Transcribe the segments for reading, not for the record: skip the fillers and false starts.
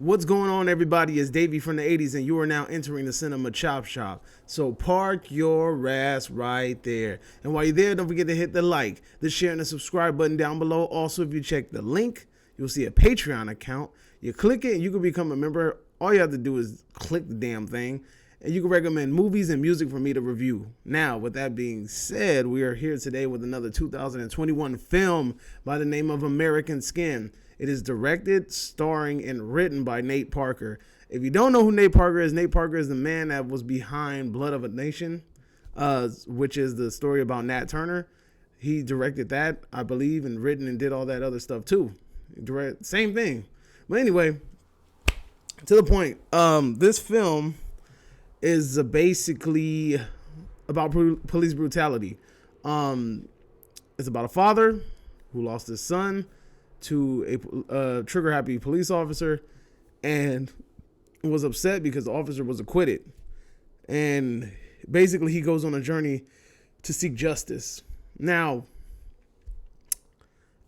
What's going on, everybody? It's Davey from the 80s, and you are now entering the Cinema Chop Shop. So park your ass right there. And while you're there, don't forget to hit the like, the share, and the subscribe button down below. Also, if you check the link, you'll see a Patreon account. You click it, and you can become a member. All you have to do is click the damn thing, and you can recommend movies and music for me to review. Now, with that being said, we are here today with another 2021 film by the name of American Skin. It is directed, starring, and written by Nate Parker. If you don't know who Nate Parker is the man that was behind Blood of a Nation, which is the story about Nat Turner. He directed that, I believe, and written and did all that other stuff too. Same thing. But anyway, to the point, this film is basically about police brutality. It's about a father who lost his son to a trigger-happy police officer and was upset because the officer was acquitted. And basically, he goes on a journey to seek justice. Now,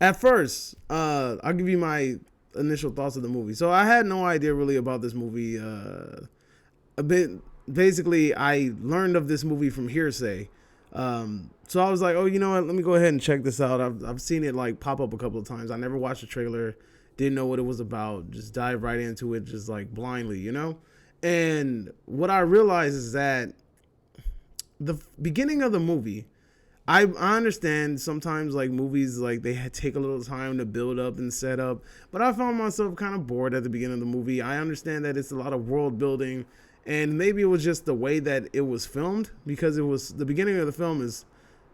at first, I'll give you my initial thoughts of the movie. So I had no idea really about this movie. A bit. Basically, I learned of this movie from hearsay. So I was like, oh, you know what? Let me go ahead and check this out. I've seen it like pop up a couple of times. I never watched the trailer, didn't know what it was about. Just dive right into it, just like blindly, you know? And what I realized is that the beginning of the movie, I understand sometimes like movies, like they take a little time to build up and set up, but I found myself kind of bored at the beginning of the movie. I understand that it's a lot of world building, and maybe it was just the way that it was filmed, because it was the beginning of the film is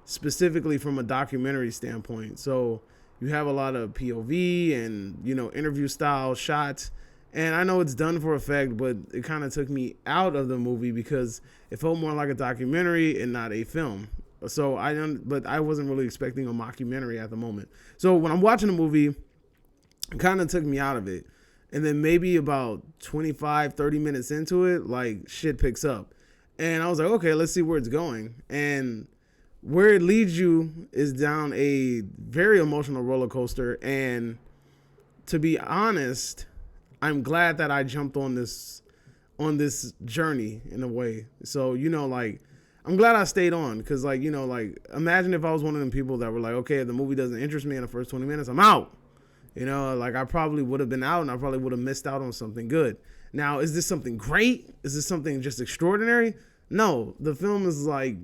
specifically from a documentary standpoint. So you have a lot of POV and, you know, interview style shots. And I know it's done for effect, but it kind of took me out of the movie because it felt more like a documentary and not a film. So but I wasn't really expecting a mockumentary at the moment. So when I'm watching the movie, it kind of took me out of it. And then maybe about 25, 30 minutes into it, like shit picks up. And I was like, okay, let's see where it's going. And where it leads you is down a very emotional roller coaster. And to be honest, I'm glad that I jumped on this journey in a way. So, you know, like, I'm glad I stayed on, because, like, you know, like, imagine if I was one of them people that were like, okay, if the movie doesn't interest me in the first 20 minutes, I'm out. You know, like, I probably would have been out, and I probably would have missed out on something good. Now, is this something great? Is this something just extraordinary? No, the film is like,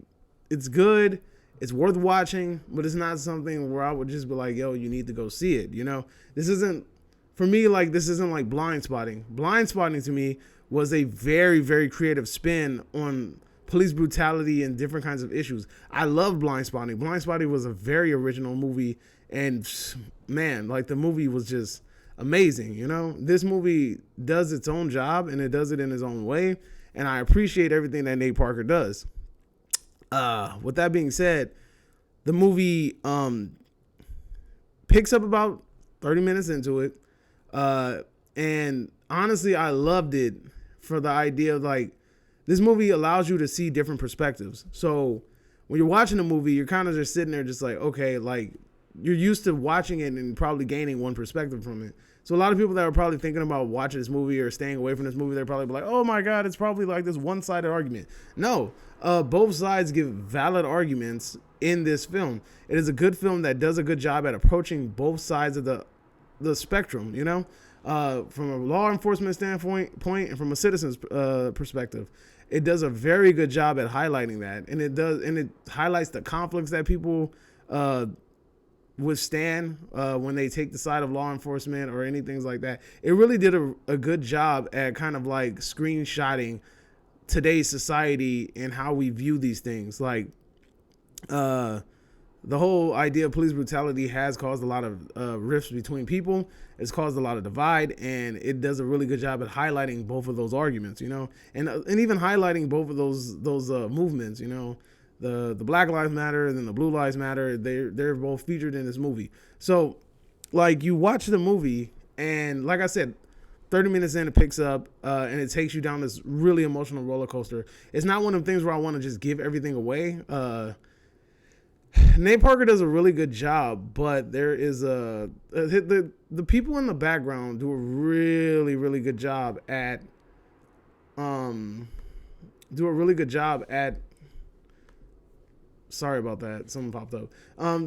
it's good. It's worth watching, but it's not something where I would just be like, yo, you need to go see it. You know, this isn't, for me, like, this isn't like Blind Spotting. Blind Spotting to me was a very, very creative spin on police brutality and different kinds of issues. I love Blind Spotting. Blind Spotting was a very original movie, and man, like, the movie was just amazing. You know, this movie does its own job, and it does it in its own way, and I appreciate everything that Nate Parker does. With that being said, the movie picks up about 30 minutes into it, and honestly, I loved it for the idea of, like, this movie allows you to see different perspectives. So when you're watching a movie, you're kind of just sitting there just like, okay, like, you're used to watching it and probably gaining one perspective from it. So a lot of people that are probably thinking about watching this movie or staying away from this movie, they're probably like, oh my God, it's probably like this one-sided argument. No, both sides give valid arguments in this film. It is a good film that does a good job at approaching both sides of the spectrum, you know, from a law enforcement standpoint and from a citizen's perspective. It does a very good job at highlighting that, and it highlights the conflicts that people withstand when they take the side of law enforcement or anything like that. It really did a good job at kind of like screenshotting today's society and how we view these things. Like, the whole idea of police brutality has caused a lot of rifts between people. It's caused a lot of divide, and it does a really good job at highlighting both of those arguments, you know, and even highlighting both of those movements, you know, the Black Lives Matter and then the Blue Lives Matter. They're both featured in this movie. So, like, you watch the movie, and like I said, 30 minutes in, it picks up, and it takes you down this really emotional roller coaster. It's not one of the things where I want to just give everything away. Nate Parker does a really good job, but there is the people in the background do a really really good job at um do a really good job at sorry about that, someone popped up.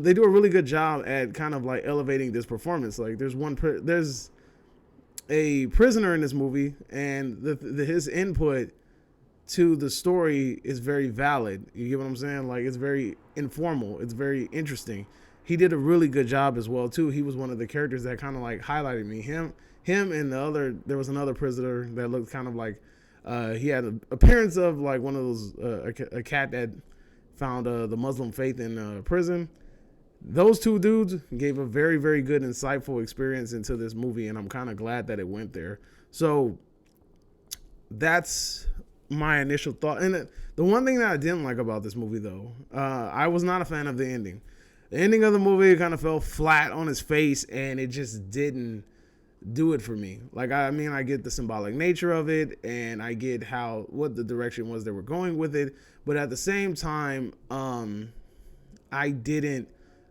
They do a really good job at kind of like elevating this performance. Like there's a prisoner in this movie, and his input to the story is very valid. You get what I'm saying? Like it's very informal. It's very interesting. He did a really good job as well too. He was one of the characters that kind of like highlighted me. Him and there was another prisoner that looked kind of like he had an appearance of like one of those a cat that found the Muslim faith in prison. Those two dudes gave a very very good insightful experience into this movie, and I'm kind of glad that it went there. So that's my initial thought. And the one thing that I didn't like about this movie, though, I was not a fan of the ending. The ending of the movie kind of fell flat on its face, and it just didn't do it for me. Like, I mean, I get the symbolic nature of it, and I get what the direction was they were going with it, but at the same time, I didn't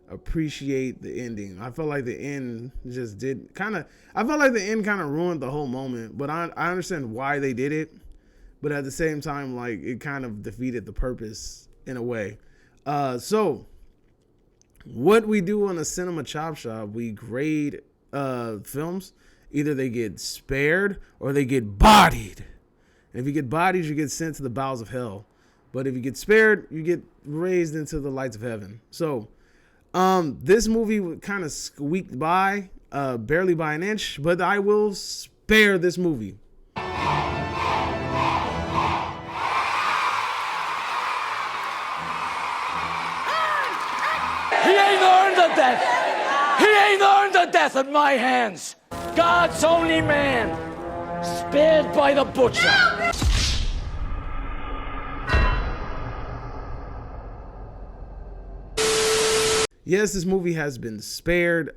appreciate the ending. I felt like the end just did kind of. I felt like the end kind of ruined the whole moment, but I understand why they did it. But at the same time, like it kind of defeated the purpose in a way. So what we do on a cinema chop shop, we grade films. Either they get spared or they get bodied. And if you get bodied, you get sent to the bowels of hell. But if you get spared, you get raised into the lights of heaven. So this movie kind of squeaked by, barely by an inch, but I will spare this movie. He ain't earned the death. He ain't earned the death at my hands. God's only man, spared by the butcher. Yes, this movie has been spared.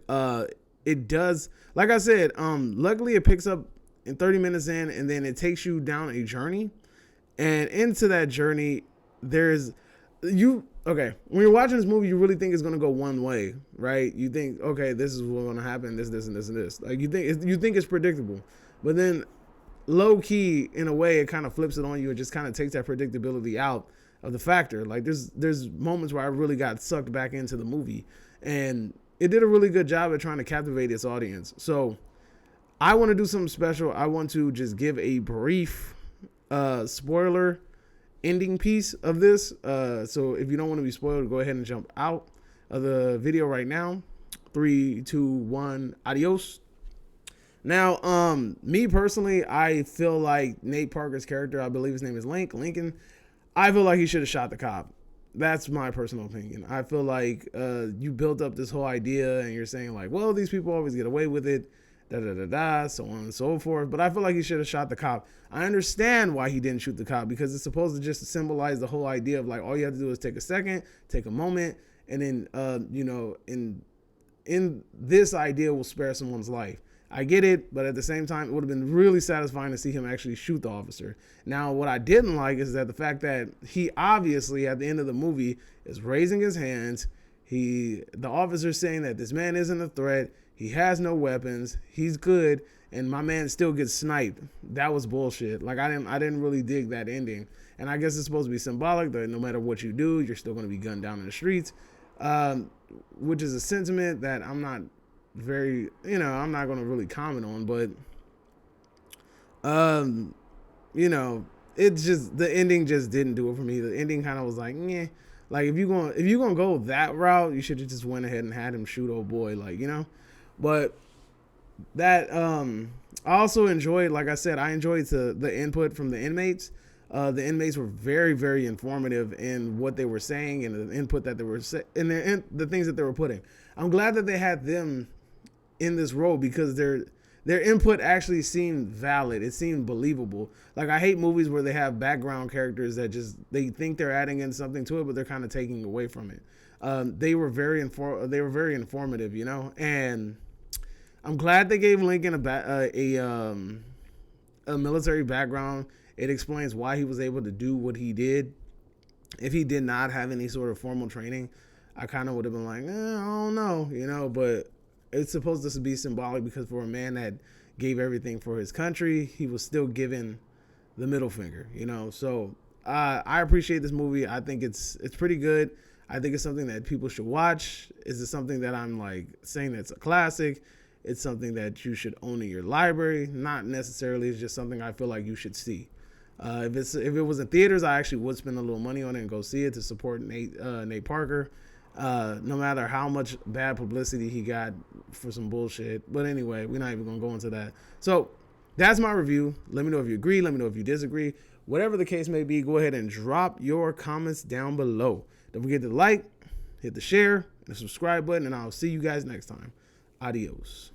It does, like I said, luckily it picks up in 30 minutes in, and then it takes you down a journey. And into that journey, okay, when you're watching this movie, you really think it's gonna go one way, right? You think, okay, this is what's gonna happen, this, and this, and this. Like you think it's predictable, but then low key, in a way, it kind of flips it on you. It just kind of takes that predictability out of the factor. Like there's moments where I really got sucked back into the movie, and it did a really good job at trying to captivate its audience. So I want to do something special. I want to just give a brief spoiler ending piece of this. So if you don't want to be spoiled, go ahead and jump out of the video right now. 3, 2, 1, adios. Now, me personally, I feel like Nate Parker's character, I believe his name is Lincoln, I feel like he should have shot the cop. That's my personal opinion. I feel like you built up this whole idea and you're saying like, well, these people always get away with it, so on and so forth. But I feel like he should have shot the cop. I understand why he didn't shoot the cop, because it's supposed to just symbolize the whole idea of like, all you have to do is take a second, take a moment, and then, in this idea will spare someone's life. I get it, but at the same time, it would have been really satisfying to see him actually shoot the officer. Now, what I didn't like is that the fact that he obviously, at the end of the movie, is raising his hands. The officer's saying that this man isn't a threat. He has no weapons. He's good, and my man still gets sniped. That was bullshit. Like I didn't really dig that ending. And I guess it's supposed to be symbolic that no matter what you do, you're still going to be gunned down in the streets, which is a sentiment that I'm not I'm not going to really comment on, but it's just, the ending just didn't do it for me. The ending kind of was like, yeah. Like if you're gonna go that route, you should have just went ahead and had him shoot old boy, But that I also enjoyed, like I said, I enjoyed the input from the inmates. The inmates were very, very informative in what they were saying and the input that they were and the things that they were putting. I'm glad that they had them in this role, because their input actually seemed valid. It seemed believable. Like I hate movies where they have background characters that they think they're adding in something to it, but they're kind of taking away from it. They were very informative, and I'm glad they gave Lincoln a military background. It explains why he was able to do what he did if he did not have any sort of formal training. I kind of would have been like, I don't know, you know, but it's supposed to be symbolic because for a man that gave everything for his country, he was still given the middle finger, you know. So I appreciate this movie. I think it's pretty good. I think it's something that people should watch. Is it something that I'm like saying that's a classic? It's something that you should own in your library. Not necessarily. It's just something I feel like you should see. If it was in theaters, I actually would spend a little money on it and go see it to support Nate Parker. No matter how much bad publicity he got for some bullshit. But anyway, we're not even gonna go into that. So that's my review. Let me know if you agree. Let me know if you disagree. Whatever the case may be, go ahead and drop your comments down below. Don't forget to like, hit the share, and the subscribe button, and I'll see you guys next time. Adios.